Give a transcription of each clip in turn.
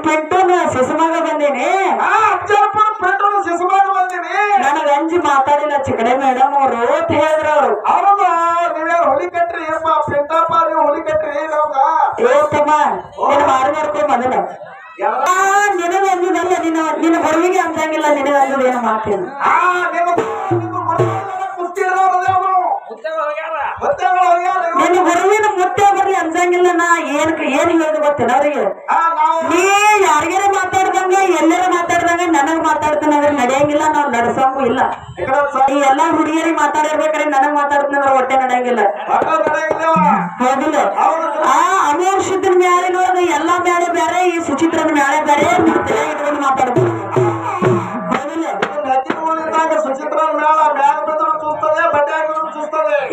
ಪೆಟ್ಟೋನ ಸಿಸಮಾಗ ಬಂದೇನೆ ಅಜ್ಜಾಪುರ petrol ಸಿಸಮಾಗ ಬಂದೀನಿ. ನನಗ ಅಂಜಿ ಮಾತಾಡಿಲ್ಲ ಚಿಕಡೆ ಮೇಡಮ್ ಅವರು ಅಂತ ಹೇಳಿದ್ರ ಅವ್ರು. ಹೌದಾ ನೀವೇ ಹೊಲಿ ಕಟ್ರಿ ಅಪ್ಪ ಪೆಂಟಪ್ಪ ನೀವು ಹೊಲಿ ಕಟ್ರಿ ನಮ್ಗ ಏತಮ್ಮ ನೀನು ಮಾಡ್ಕೊ ಮೊದಲ ನಿನಗ ಅಂದಿದಲ್ಲ ನಿನ್ನ ಹೊರವಿಗೆ ಅಂತಂಗಿಲ್ಲ ನಿನಗ ಅಂದದ ಏನು ಮಾತೇನು ನಿನ್ನ ಹೊರವಿನ ಮುತ್ತೆ ಬರ್ರಿ ಅಂದಂಗಿಲ್ಲ ನಾ ಏನ್ ಹೇಳ್ದು ಗೊತ್ತೇನ ಅವ್ರಿಗೆ ನೀ ಯಾರಿಗಾರ ಮಾತಾಡ್ದಂಗ ಎಲ್ಲಾರ ಮಾತಾಡ್ದಂಗ ನನಗ್ ಮಾತಾಡ್ತಾನ ಅಂದ್ರೆ ನಡೆಯಂಗಿಲ್ಲ ನಾವ್ ನಡ್ಸಂಗು ಇಲ್ಲ. ಈ ಎಲ್ಲಾ ಹುಡುಗಿಯರಿಗೆ ಮಾತಾಡಿರ್ಬೇಕಾದ್ರೆ ನನಗ್ ಮಾತಾಡ್ತಾನ ಹೊಟ್ಟೆ ನಡೆಯಂಗಿಲ್ಲ ಹೌದಿಲ್ಲ. ಆ ಅಮೋಕ್ಷದ ಮ್ಯಾಲೆ ಎಲ್ಲಾ ಮ್ಯಾಲೆ ಬೇರೆ ಈ ಸುಚಿತ್ರನ ಮ್ಯಾಲೆ ಬೇರೆ ಇಟ್ಕೊಂಡು ಮಾತಾಡ್ತಾರೆ ಹೌದಿಲ್ಲ.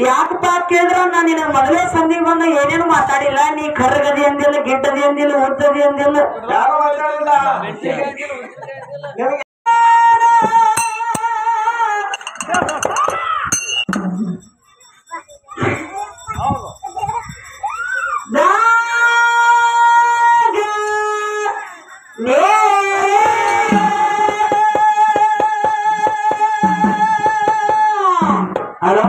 ಯಾಕಪ್ಪ ಕೇಳಿದ್ರ ನಾ ನಿನ್ನ ಮೊದಲೇ ಸಂಧಿಗೆ ಬಂದ ಏನೇನು ಮಾತಾಡಿಲ್ಲ. ನೀ ಕರ್ಗದಿ ಅಂದಿಲ್ಲ, ಗಿಡ್ಡದಿ ಅಂದಿಲ್ಲ, ಉದ್ದದಿ ಅಂದಿಲ್ಲ. ಹಲೋ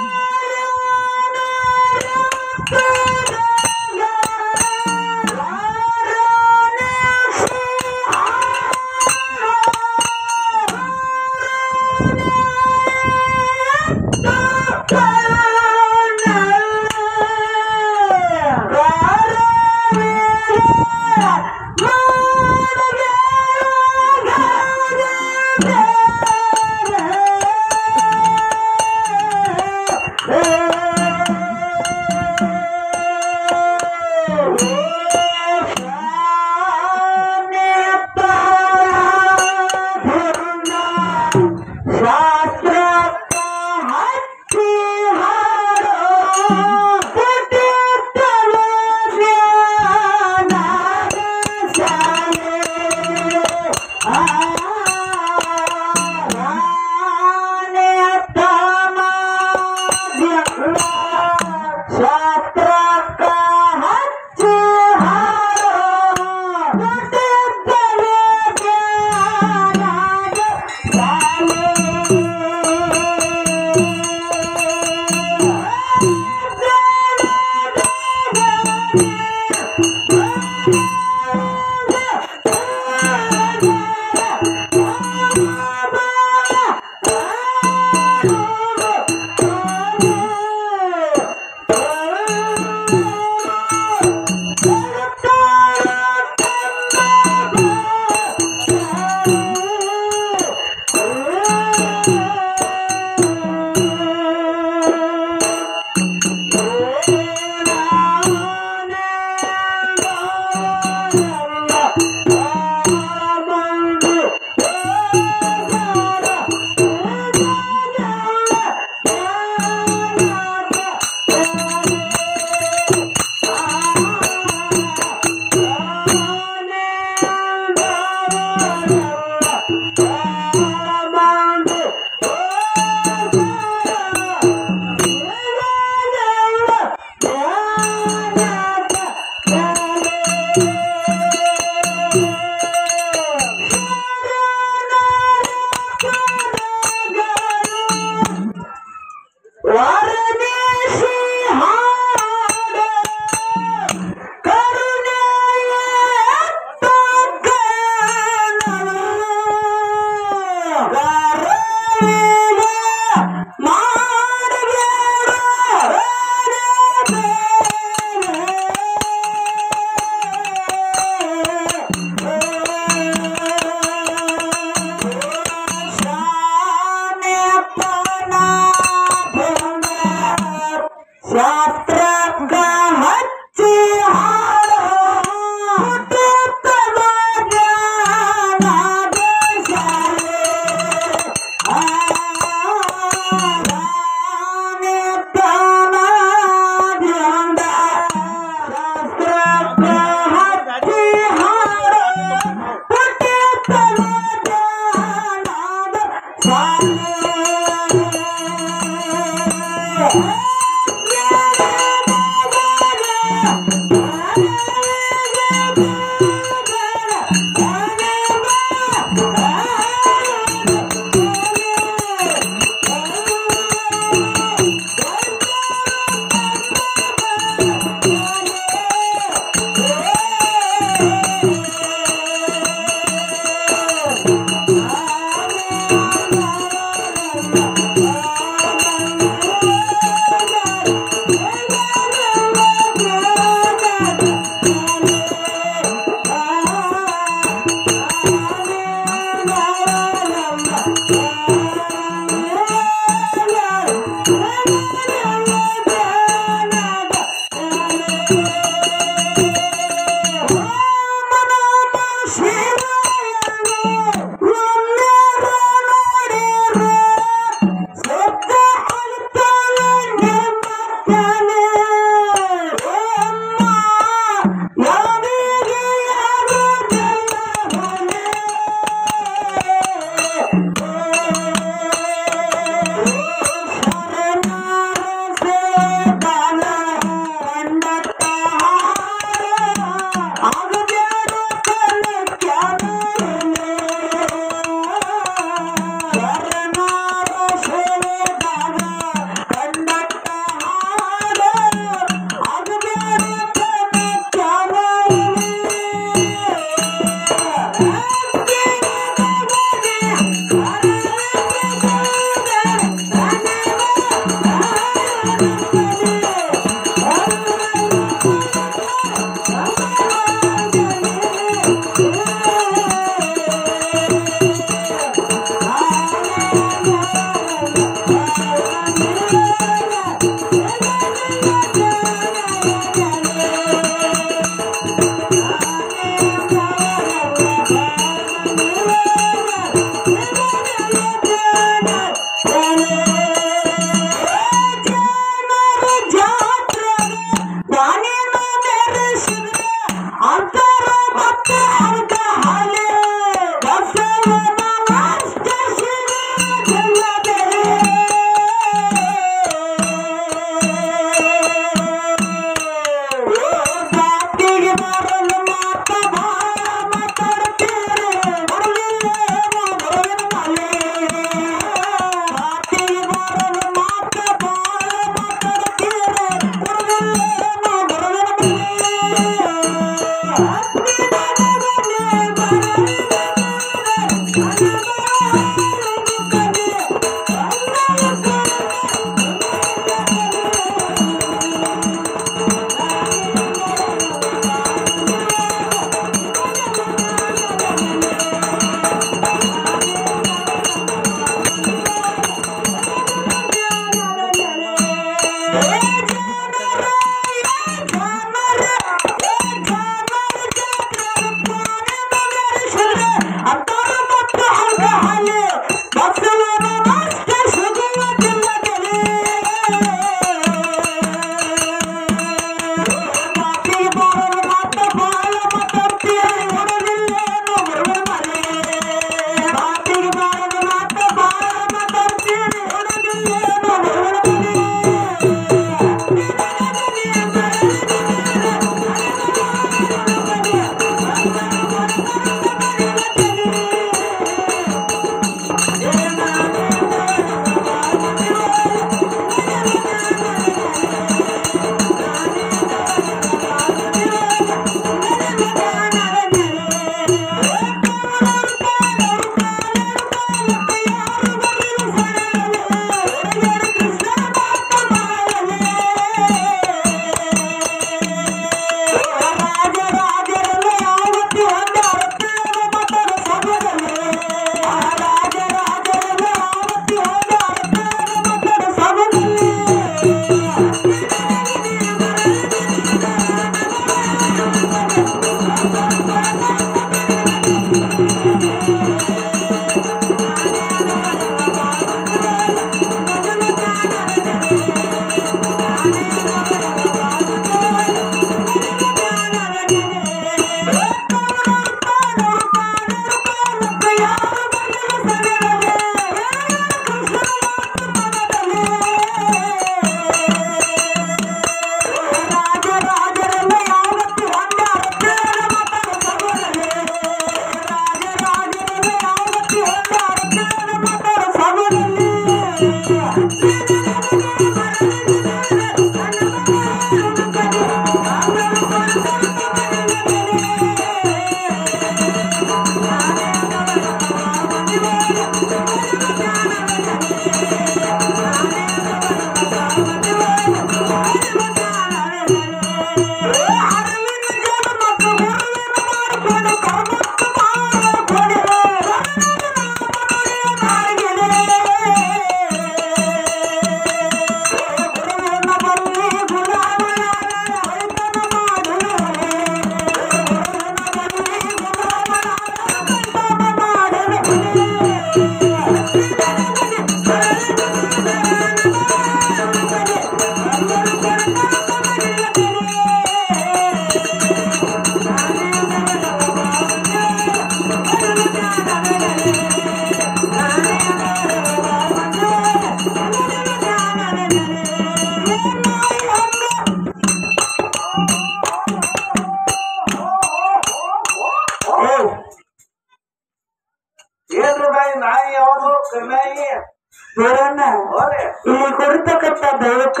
ಇಲ್ಲಿ ಕೊಡ್ತಕ್ಕಂತ ದೈವಕ್ಕ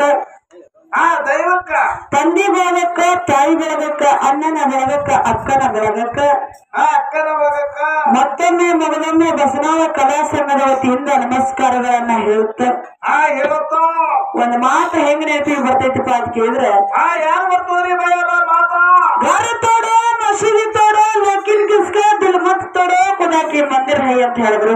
ದೈವಕ್ಕ ತಂದಿ ಬೆಳಗಕ್ಕ ತಾಯಿ ಬೆಳಗಕ್ಕ ಅಣ್ಣನ ಬೆಳಗಕ್ಕ ಅಕ್ಕನ ಬೆಳಗಕ್ಕ ಅಕ್ಕನ ಬೆಳಗಕ್ಕ ಮತ್ತೊಮ್ಮೆ ಮಗದೊಮ್ಮೆ ಬಸವನ ಕಲಾ ಸಂಘದ ವತಿಯಿಂದ ನಮಸ್ಕಾರಗಳನ್ನ ಹೇಳುತ್ತ ಹೇಳುತ್ತ ಒಂದ್ ಮಾತು ಹೆಂಗ್ ನೆನಪಿಗೆ ಬರ್ತೈತಿಪ್ಪ ಅಂತ ಕೇಳಿದ್ರೆ ಯಾರು ಬರ್ತದ್ರಿ ಬೈಯಲ್ಲ ಮಾತಾ घर तोड़ो मसीदी तोड़ो लेकिन किसका दिल मत तोड़ो खुदा के मंदिर है ಅಂತ ಹೇಳಿದ್ರು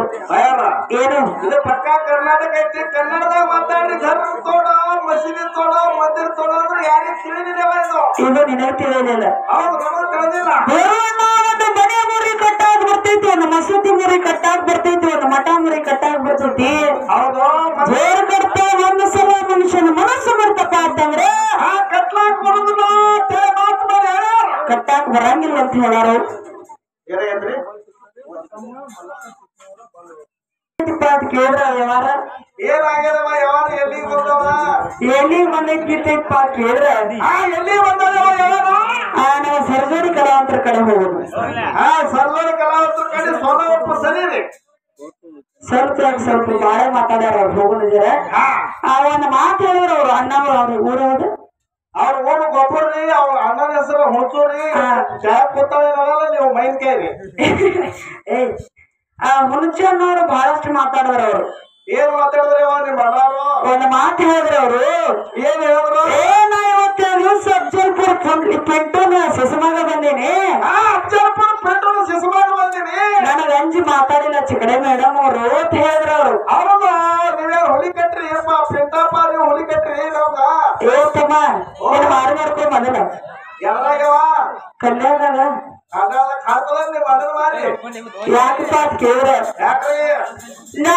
ಏನು ಇದು ಪಕ್ಕಾ ಕರ್ನಾಟಕ ಐತಿ ಕನ್ನಡದಾಗ ಮಾತಾಡಿ ಘರ್ ತೋಡೋ ಮಸೀದಿ ತೋಡೋ ಮಂದಿರ ತೋಡೋ ಅಂದ್ರೆ ಯಾರಿಗೆ ತಿಳಿದಿಲ್ಲ ಇದು ನಿನಗೆ ತಿಳಿಯಲಿಲ್ಲ ಹೌದು ನಮಗೆ ತಿಳಿದಿಲ್ಲ ಒಂದು ಮನೆ ಮುರಿ ಕಟ್ಟಾಗ ಬರ್ತೈತಿ ಒಂದು ಮಸೀದಿ ಮುರಿ ಕಟ್ಟಾಗ ಬರ್ತೈತಿ ಒಂದು ಮಠ ಮುರಿ ಕಟ್ಟಾಗ ಬರ್ತೈತಿ ಹೌದು ಜೋರ್ ಕಟ್ಟ ಒಂದು ಸಲ ಮನುಷ್ಯನ ಮನಸ್ಸು ಬರ್ತಪ್ಪ ಅಂತಂದ್ರೆ ಕಟ್ಲಾಕ್ ಬರುದಿಲ್ಲ ಕಟ್ಟಾಕ್ ಬರಂಗಿಲ್ಲ ಅಂತ ಹೇಳಾರು ಕೇಳಿದ್ರ ವ್ಯವಹಾರ ಏನಾಗ್ಯದವ ಯಾರು ಎಲ್ಲಿಗೆ ಬಂದವ ಎಲ್ಲಿ ಬಂದೈತಿಪ್ಪ ಕೇಳಿದ್ರ ಎಲ್ಲಿ ಬಂದವ ಯಾರು ನಾವು ಸರ್ಜರಿ ಕಲಾವಂತರ ಕಡೆ ಹೋಗುದು ಸರ್ವರಿ ಕಲಾವಂತರ ಕಡೆ ಸೋನಪ್ಪ ಸರಿ ಸ್ವಲ್ಪ ಬಾಳೆ ಮಾತಾಡ್ಯಾರ ಅವ್ರು ಹೋಗುದಿದ್ರೆ ಒಂದ್ ಮಾತು ಹೇಳಿದ್ರು ಅವ್ರು ಅಣ್ಣವ್ರು ಅವ್ರಿಗೆ ಊರವ್ರು ಅವ್ರ ಓಡು ಗೊಬ್ಬರ್ರಿ ಅವ್ರ ಅಣ್ಣನ ಹೆಸರು ಹುಣಸೂರಿ ಚಾ ಕೂತಾಳೆ ನೀವು ಮೈನ್ ಕೈರಿ ಹುಣಚನ್ನವ್ರು ಬಹಳಷ್ಟು ಮಾತಾಡಿದ್ರು ಅವ್ರು ಏನ್ ಮಾತಾಡಿದ್ರಿ ನಿಮ್ ಅಣ್ಣಾರು ಒಂದ್ ಮಾತು ಹೇಳಿದ್ರು ಅವ್ರು ಏನ್ ಹೇಳಿದ್ರು ನಾ ಇವತ್ತು ಅಫ್ಜಲ್ಪುರ್ ಪೆಂಟೋನ ಸಿಸಮಾಗ ಬಂದೀನಿ ಅಫ್ಜಲ್ಪುರ್ ಪೆಂಟೋನ ಸಿಸಮಾಗ ಬಂದೀನಿ ನನಗ ಅಂಜಿ ಮಾತಾಡಿಲ್ಲ ಚಿಕಡೆ ಮೇಡಮ್ ಅವ್ರು ಅಂತ ಹೇಳಿದ್ರು ಅವ್ರು ಹೌದಾ ನೀವೇ ಹೊಲಿ ಕಟ್ರಿ ಏಪ್ಪ ಪೆಂಟಪ್ಪ ನೀವು ಹೊಲಿ ಕಟ್ರಿ ನಮ್ಗ ತಮ್ಮ ನೀನ್ ಮಾರು ಮಾಡ್ಕೊ ಮೊದಲ ಯಾರಾಗ್ಯವ ಕಲ್ಯಾಣದಾಗ ಅದಾಗ ಖಾತದ ನಿಮ್ ಅಣ್ಣನ ಮಾರಿ ಯಾಕಪ್ಪ ಅಂತ ಕೇಳಿದ್ರ ಯಾಕ್ರಿ ನಾ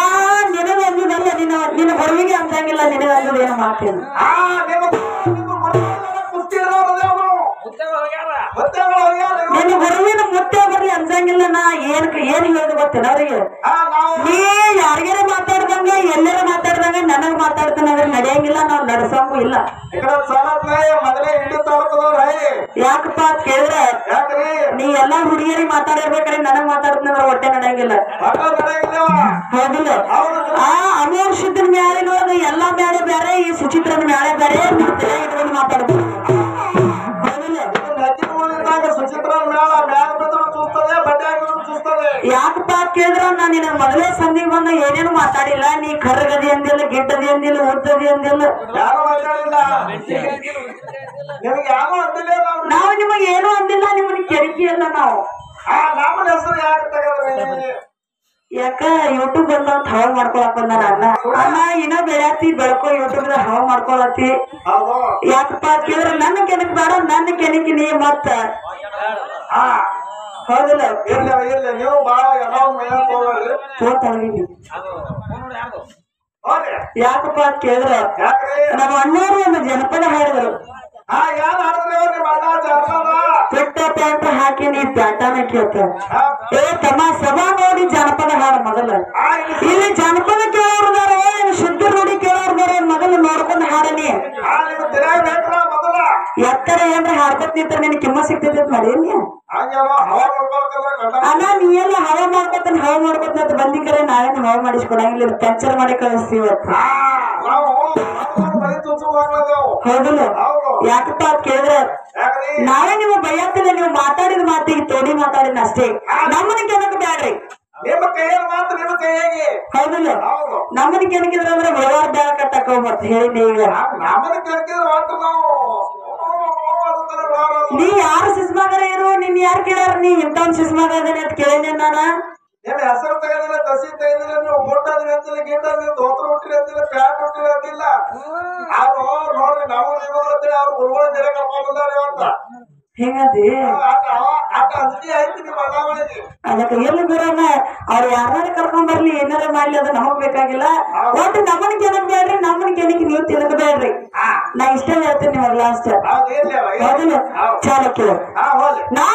ನಿನಗ ಅಂದಿದ್ದಲ್ಲ ನಿನ್ನ ಹೊರವಿಗೆ ಅಂತಂಗಿಲ್ಲ ನಿನಗ ಅಂದದ ಏನು ಮಾತೇನು ನಿನ್ನ ಹೊರವಿನ ಮುತ್ತೆ ಬರ್ಲಿ ಅಂತಂಗಿಲ್ಲ ನಾ ಏನ್ ಹೇಳುದು ಗೊತ್ತೇನ ಅವ್ರಿಗೆ ನೀ ಯಾರಿಗಾರ ಮಾತಾಡ್ದಂಗ ಎಲ್ಲಾರ ಮಾತಾಡ್ದಂಗ ನನಗ್ ಮಾತಾಡ್ತಾನಂದ್ರೆ ನಡೆಯಂಗಿಲ್ಲ ನಾವ್ ನಡ್ಸಂಗೂ ಇಲ್ಲ ಮೊದಲೇ ಹಿಡಿ ತಾಲೂಕದವ್ರ ಯಾಕಪ್ಪ ಅಂತ ಕೇಳಿದ್ರೆ ನೀ ಎಲ್ಲಾ ಹುಡುಗಿಯರಿಗೆ ಮಾತಾಡಿರ್ಬೇಕ್ರೆ ನನಗ್ ಮಾತಾಡ್ತಾನಂದ್ರೆ ಹೊಟ್ಟೆ ನಡೆಯಂಗಿಲ್ಲ ಹೌದಿಲ್ಲ ಅಮೋಕ್ಷದ ಮ್ಯಾಲೆ ಎಲ್ಲಾ ಮ್ಯಾಲೆ ಬೇರೆ ಈ ಸುಚಿತ್ರನ ಮ್ಯಾಲೆ ಬೇರೆ ಇಟ್ಕೊಂಡು ಮಾತಾಡ್ಬೋದು ಯಾಕಪ್ಪ ಕೇಳಿದ್ರ ನಾ ನಿನ್ನ ಮೊದಲೇ ಸಂಧಿಗೆ ಬಂದ ಏನೇನು ಮಾತಾಡಿಲ್ಲ ನೀ ಕರ್ಗದಿ ಅಂದಿಲ್ಲ ಗಿಡ್ಡದಿ ಅಂದಿಲ್ಲ ಉದ್ದದಿ ಅಂದಿಲ್ಲ ನಾವು ನಿಮಗೆ ಏನು ಅಂದಿಲ್ಲ ನಿಮ್ಮನ್ನ ಕೆಣಕಿ ಅಲ್ಲ ನಾವು ಯಾಕ ಯೂಟ್ಯೂಬ್ ಬಂದಂತ ಹವಾ ಮಾಡ್ಕೊಳಕ್ ಬಂದಾನ ಅಣ್ಣ ಇನ್ನ ಬೆಳ್ಯಾತಿ ಬೆಳ್ಕೊ ಯೂಟ್ಯೂಬ್ ದಾಗ ಹವಾ ಮಾಡ್ಕೊಳತಿ ಯಾಕಪ್ಪ ಕೇಳಿದ್ರ ನನ್ನ ಕೆಣಕ್ ಬೇಡ ನನ್ನ ಕೆಣಕಿ ನೀ ಮತ್ತ ಹೌದಿಲ್ಲ ನೀವು ಬಾಳ ಯಾಕಪ್ಪ ಅಂತ ಕೇಳಿದ್ರ ನಮ್ಮ ಅಣ್ಣವರು ಒಂದು ಜನಪದ ಹಾಡಿದರು ಪೆಟ್ಟ ಪ್ಯಾಂಟ್ ಹಾಕಿ ನೀ ಪ್ಯಾಂಟನ ಕೇಳ್ತ ತಮ್ಮ ಸಭಾ ನೋಡಿ ಜನಪದ ಹಾಡ ಮೊದಲ ಇಲ್ಲಿ ಜನಪದ ಕೇಳೋರ್ದಾರ ಏನು ಶುದ್ಧ ನೋಡಿ ಕೇಳೋರ್ದಾರ ಮೊದಲು ನೋಡ್ಕೊಂಡು ಹಾಡನಿ ಎತ್ತರ ಏನ್ರ ಹಾಡ್ಕೊತ್ ನಿಂತ ನಿನ್ ಕಿಮ್ಮ ಸಿಗ್ತೈತಿ ಮಾಡೇನಿ ಅಣ್ಣ ನೀ ಎಲ್ಲ ಹವಾ ಮಾಡ್ಕೊತಾನ ಹವಾ ಮಾಡ್ಕೊತ ಬಂದಿ ಕರೆ ನಾವೇನು ಹವಾ ಮಾಡಿಸ್ಕೊಡಂಗಿಲ್ಲ ಪಂಚರ್ ಮಾಡಿ ಕಳಿಸ್ತೀವಿ ಹೌದಿಲ್ಲ ಯಾಕಪ್ಪ ಅಂತ ಕೇಳಿದ್ರೆ ನಾವೇ ನೀವು ಬೈಯತ್ತಿಲ್ಲ ನೀವು ಮಾತಾಡಿದ ಮಾತಿಗೆ ತೋಡಿ ಮಾತಾಡಿದ ಅಷ್ಟೇ ನಮ್ಮನ್ನ ಕೆನಕ ಬ್ಯಾಡ್ರಿ ಹೌದಿಲ್ಲ ನಮ್ಮನ್ನ ಕೆನಕಿದ್ರ ಅಂದ್ರೆ ವ್ಯವಹಾರ ಬ್ಯಾಗ ಕಟ್ಟಕ್ ಹೋಗ್ಬರ್ತ ಹೇಳಿದ್ದೆ ಈಗ ನೀ ಯಾರು ಸಿಸ್ಮಾಗರ ಇರು ನಿನ್ ಯಾರು ಕೇಳಾರ ನೀ ಇಂಥವ್ನ ಸಿಸ್ಮಾಗ ಅದೇನೆ ಅಂತ ಕೇಳಿದ್ದೆ ನಾನ ಹೆಸರು ತೆಗೆದಿಲ್ಲ ದಸಿ ತೆಗೆದಿಲ್ಲ ನೀವು ಬೋಟದ್ರಿ ಅಂತಿಲ್ಲ ಗೀಟದ್ರಿ ದೋತ್ರ ಹುಟ್ಟಿರಿ ಅಂತಿಲ್ಲ ಪ್ಯಾಂಟ್ ಹುಟ್ಟಿರಿ ಅಂತಿಲ್ಲ ಅವ್ರು ನೋಡ್ರಿ ನಾವು ನೀವು ಅವ್ರು ಗುರುಗಳ ಜನ ಕರ್ಕೊಂಡ್ ಬಂದಾರ ಅಂತ ಹಿಂಗದಿ ಅಂಜಿಕೆ ಐತಿ ನಿಮ್ಮ ಅಣ್ಣಾವಳಿಗೆ ಅದಕ್ಕೆ ಎಲ್ಲಿ ಬರೋಣ ಅವ್ರು ಯಾರು ಕರ್ಕೊಂಡ್ ಬರ್ಲಿ ಏನಾರ ಮಾಡ್ಲಿ ಅದು ನಮಗ್ ಬೇಕಾಗಿಲ್ಲ ಒಟ್ಟು ನಮ್ಮನ್ನ ಕೆನಕ್ ಬೇಡ್ರಿ ನಮ್ಮನ್ನ ಕೆನಕ್ ನೀವು ತಿನ್ನಕ್ ಬೇಡ್ರಿ ನಾ ಇಷ್ಟ ಹೇಳ್ತೀನಿ ನಿಮಗ್ ಲಾಸ್ಟ್ ಹೌದಿಲ್ಲ ಚಾಲಕ್ಕೆ ನಾ